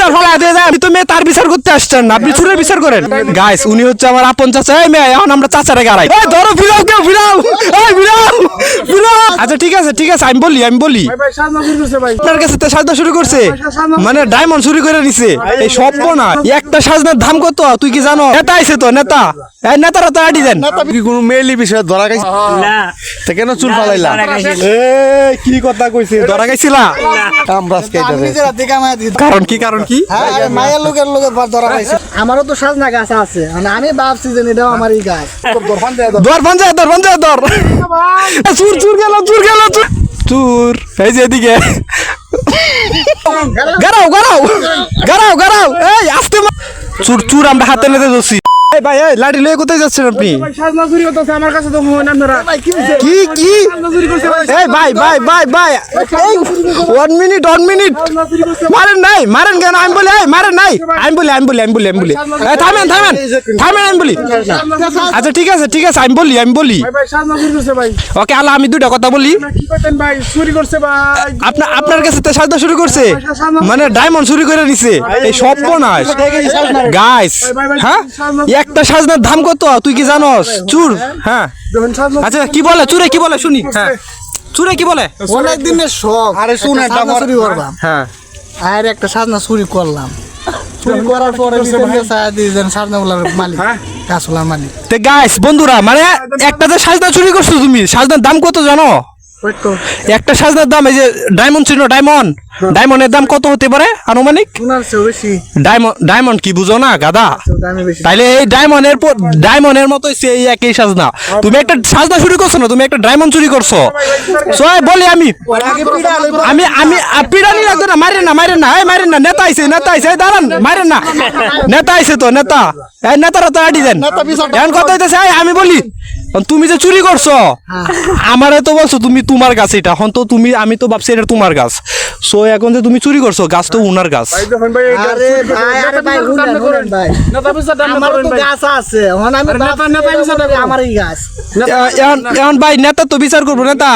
বিচার ফলা দিয়ে যায়। আমি তো মেয়ে তার বিচার করতে আসছেন না, আপনি চুরের বিচার করেন। গাইস উনি হচ্ছে আমার আপন চাচা। এই মেয়ে এখন আমরা চাচারে গাড়াই। এই ধরো ফিরাও, কেউ ফিরাও, এই ফিরাও ফিরাও। আচ্ছা ঠিক আছে আমি বলি আপনার কাছে তো সাজনা শুরু করছে, মানে ডায়মন্ড চুরি করে নিছে। এই সব না একটা সাজনার দাম কত তুই কি জানো? নেতা আইছে তো নেতা, এই নেতারা তো আডি দেন। কি কোনো মেইলি বিষয় ধরা গেছে না তা কেন চুল ফালাইলা? এই কি কথা কইছে? ধরা গাইছিলা? কারণ কি আমারও তো সাজনা গাছ আছে, মানে আমি ভাবছি যে এটাও আমারই গাছ। দর চুর গেল চুর। এই যে এদিকে গারাও এই আস্তে চুর আমরা হাতে নিতে যাচ্ছি। এই ভাই এই লাঠি লয়ে কোথায় যাচ্ছেন আপনি? কি এই ভাই 1 মিনিট মারেন কেন? আমি বলি এই মারেন নাই, আমি বলি এই থামেন আমি বলি। আচ্ছা ঠিক আছে আমি বলি ওকে আল্লাহ আমি দুইটা কথা বলি। আপনার কাছে তো সাজনা শুরু করছে, মানে ডায়মন্ড চুরি করে নিছে। এই সব না গাইস, হ্যাঁ একটা সাজনার দাম কত তুই কি জানোস? চুর হ্যাঁ আচ্ছা কি বলে চুরে কি বলে শুনি। হ্যাঁ চুরে কি বলে? অনেক দিনের শখ। আরে শুন একটা চুরি করলাম, হ্যাঁ আর একটা সাজনা চুরি করলাম। চুরি করার পরে সাজনাগুলার মালিক, গাছগুলার মালিক। তে গাইস বন্ধুরা, মানে একটা যে সাজনা চুরি করছো তুমি, সাজনার দাম কত জানো? একটা সাজনার দাম এই যে ডায়মন্ড ছিল, ডায়মন্ডের দাম কত হতে পারে আনুমানিক? ডায়মন্ড কি বুঝো না গাদা? তাইলে এই ডায়মন্ডের মতো এই একই সাজনা। তুমি একটা সাজনা চুরি করছো না, তুমি একটা ডায়মন্ড চুরি করছো। সো বলি আমি পিড়ানি লাগতো না, মারেন না। নেতা আইছে দাঁড়ান, মারেন না। নেতা আইছে তো এই নেতারা তো আডি দেন। এখন কথা হইতেছে আমি বলি তুমি যে চুরি করছো, আমারে তো বলছো তুমি তোমার গাছ এটা, এখন তো আমি তো ভাবছি এটা তোমার গাছ। সো এখন যে তুমি চুরি করছো, গাছ তো উনার গাছ। এখন ভাই নেতা তো বিচার করবো। নেতা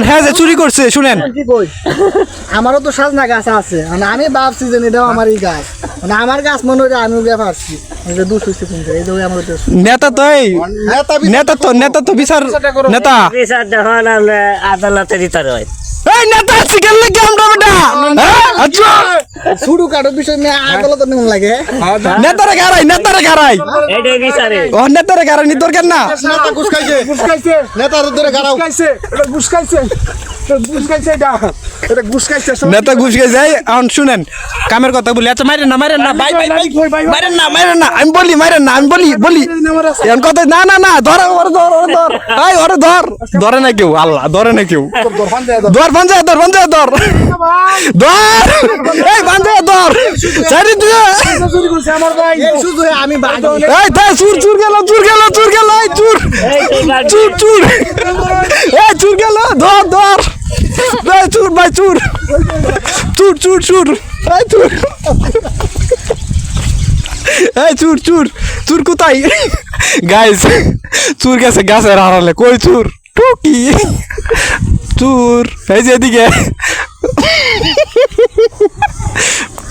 হ্যাঁ যে চুরি করছে শুনেন। আমারও তো সাজনা গাছ আছে, মানে আমি ভাবছি যে এটাও আমারই গাছ, মানে আমার গাছ মনে হয় আমি পারছি। নেতা তো বিচার নেতা যখন আমরা আদালতে দিতে হয় এই নেতা চিকেন লাগে আমরা বেটা। আচ্ছা শুরু কাটো বিষয় নিয়ে আদালতে নিমন লাগে। নেতারে গারাই এটাই বিচারে। ও নেতারে গারাই নি দরকার না। নেতা ঘুষখাইছে নেতার ধরে গারাও নেতা ঘুষ খাইছে। এখন শুনেন কামের কথা বলি। আচ্ছা মারেন না ভাই মারেন না। আমি বলি মারেন না, আমি বলি এখন কথা না ধর ধরে না কেউ, আল্লাহ ধরে না কেউ। ধর এই বান্ধে ধর চারি দিয়ে আমি এই তাই চুর গেল এই চুর গেল ধর ভাই চুর এই চুর কোথায়? গাইস চুর গেছে গাছের আড়ালে। কই চুর? টুকি চুর এই যে এদিকে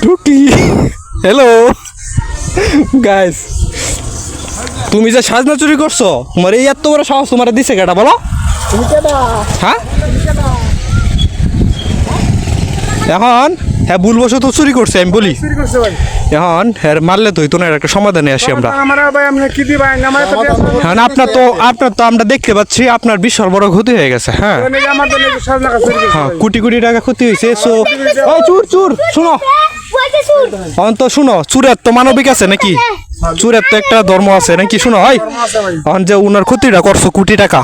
টুকি। হ্যালো গাইস, তুমি যে সাজনা চুরি করছো, তোমার এই এত বড় সাহস তোমার দিছে কেটা বলো? হ্যাঁ এখন হ্যাঁ ভুলবশত তো চুরি করছে আমি বলি। এখন হ্যাঁ মারলে তো হইতো না, একটা সমাধানে আসি আমরা। হ্যাঁ আপনার তো আমরা দেখতে পাচ্ছি আপনার বিশাল বড় ক্ষতি হয়ে গেছে। হ্যাঁ কোটি টাকা ক্ষতি হয়েছে। সো চুর শুনো অন্ত শুনো, চুরের তো মানবিক আছে নাকি? চুরের তো একটা ধর্ম আছে নাকি? শুনো হয় এখন যে উনার ক্ষতিটা করছো কোটি টাকা,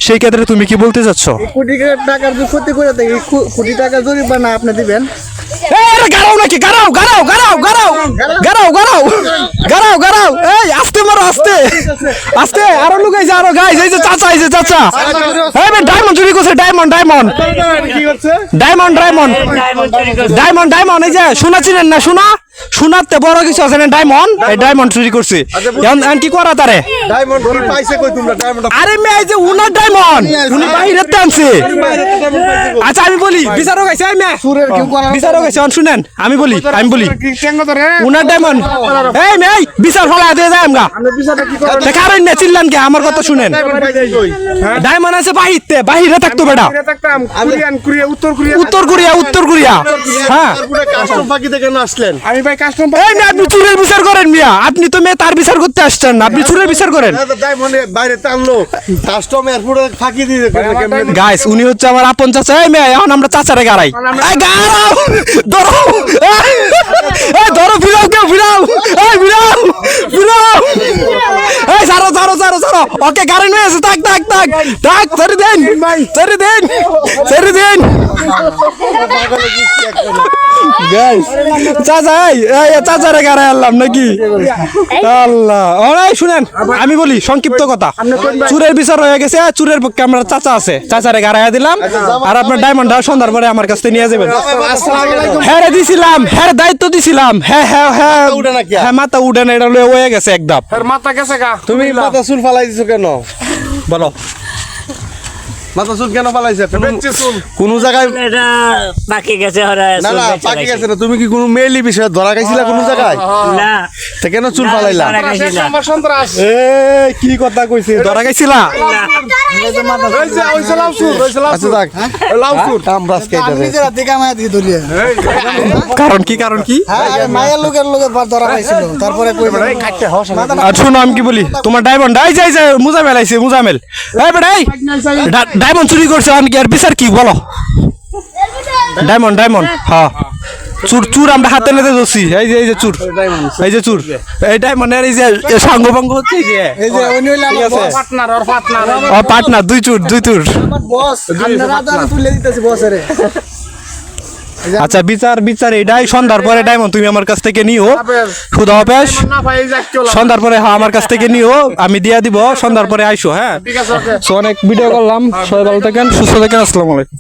সেই ক্ষেত্রে তুমি কি বলতে চাচ্ছ? কোটি টাকার যে ক্ষতি করে থাকি, কোটি টাকা জরিমানা আপনি দিবেন। গারাও নাকি গারাও এই আস্তে মারো আস্তে আরো লোক আইছে, আরো গাইস এই যে চাচা এই ডায়মন্ড চুরি করছে। ডায়মন্ড এই যে শোনা চিনেন না? শোনাতে বড় কিছু আছে না ডায়মন্ড এই ডায়মন্ড চুরি করছে এখন কি করা তারে ডায়মন্ড কি পাইছে কই তোমরা ডায়মন্ড আরে মেয়ে যে উনার ডায়মন্ড উনি বাইরে আনছে আচ্ছা আমি বলি বিচারক আছে মেয়ে সুরের কেউ করার বিচারক আছে শুনেন আমি বলি উনার ডায়মন্ড এই মেয়ে বিচার ফলা দিয়ে যায় আমগা কারণ না চিল্লান কে আমার কথা শুনেন ডায়মন্ড আছে বাহিরে থাকতো বেটা উত্তর কোরিয়া হ্যাঁ কাস্টম ফাঁকিতে কেন আসলেন আমি ভাই কাস্টম এই মেয়ে আপনি চুরের বিচার করেন মিয়া আপনি তো মেয়ে তার বিচার করতে আসছেন না আপনি চুরের বিচার করেন ডায়মন্ড বাইরে টানলো কাস্টম এয়ারপোর্টে ফাঁকি দিয়ে গাইস উনি হচ্ছে আমার আপন চাচা এই মেয়ে এখন আমরা চাচারে গাড়াই এই গাড়াও ধরো এই ধরো ফিরাও এই ছাড়ো ওকে গাড়ি নিয়ে এসে থাক ছেড়ে দেন গাইস চাচা এই চাচারে গাড়াই আনলাম নাকি আল্লাহ ওরাই শুনেন আমি বলি সংক্ষিপ্ত কথা চুরের বিচার হয়ে গেছে চুরের পক্ষে আমরা চাচা আছে চাচারে গাড়াইয়া দিলাম আর আপনার ডায়মন্ডটা সন্ধ্যার পরে আমার কাছ থেকে নিয়ে যাবেন হ্যাঁ রে দিছিলাম হ্যাঁ দায়িত্ব দিছিলাম হ্যাঁ মাথা উঠে না এটা হয়ে গেছে একদম মাথা গেছে গা তুমি মাথা চুল ফালাই দিছো কেন বলো মাথা চুল কেন ফালাইছে চুল কোন জায়গায় এটা পাকি গেছে ওরা না চুল না বেচে পাকি রাখছে। গেছে না তুমি কি কোনো মেইলি বিষয়ে ধরা খাইছিলা কোন জায়গায় না তা কেন চুল ফালাইলা ধরা খাইছি না। আমার সন্ত্রাস এই কি কথা কইছে ধরা গেছিলা ওইছে লাউ সুর আচ্ছা থাক লাউ সুর কামরাজ আমি কেটে নিজের দিকে মায়া দিয়ে ধরিয়ে কারণ কি হ্যাঁ মায়ের লোকের ধরা পাইছিল তারপরে কই আর শোনো আমি কি বলি তোমার ডায়মন্ড যাই মুজামেল আইছে মুজামেল এই বেটা এই ডায়মন্ড চুরি করছে আমি কি আর বিচার কি বলো ডায়মন্ড হ্যাঁ চুর আমরা হাতে নিতে যাচ্ছি এই যে চুর এই ডায়মন্ডের এই যে সাঙ্গ ভঙ্গ হচ্ছে এই যে উনি হইলো আমার বস পার্টনার ওর পার্টনার পার্টনার দুই চুর আমার বস আপনারা তো আমি তুলে দিতেছি বসেরে আচ্ছা বিচার এটাই সন্ধ্যার পরে ডায়মন্ড তুমি আমার কাছ থেকে নিও খুদা হাফেজ না ভাই যাক চলো সন্ধ্যার পরে হ্যাঁ আমার কাছ থেকে নিও আমি দিয়া দিব সন্ধ্যার পরে আইসো হ্যাঁ ঠিক আছে ওকে তো অনেক ভিডিও করলাম সবাই ভালো থাকেন সুস্থ থাকেন আসসালামু আলাইকুম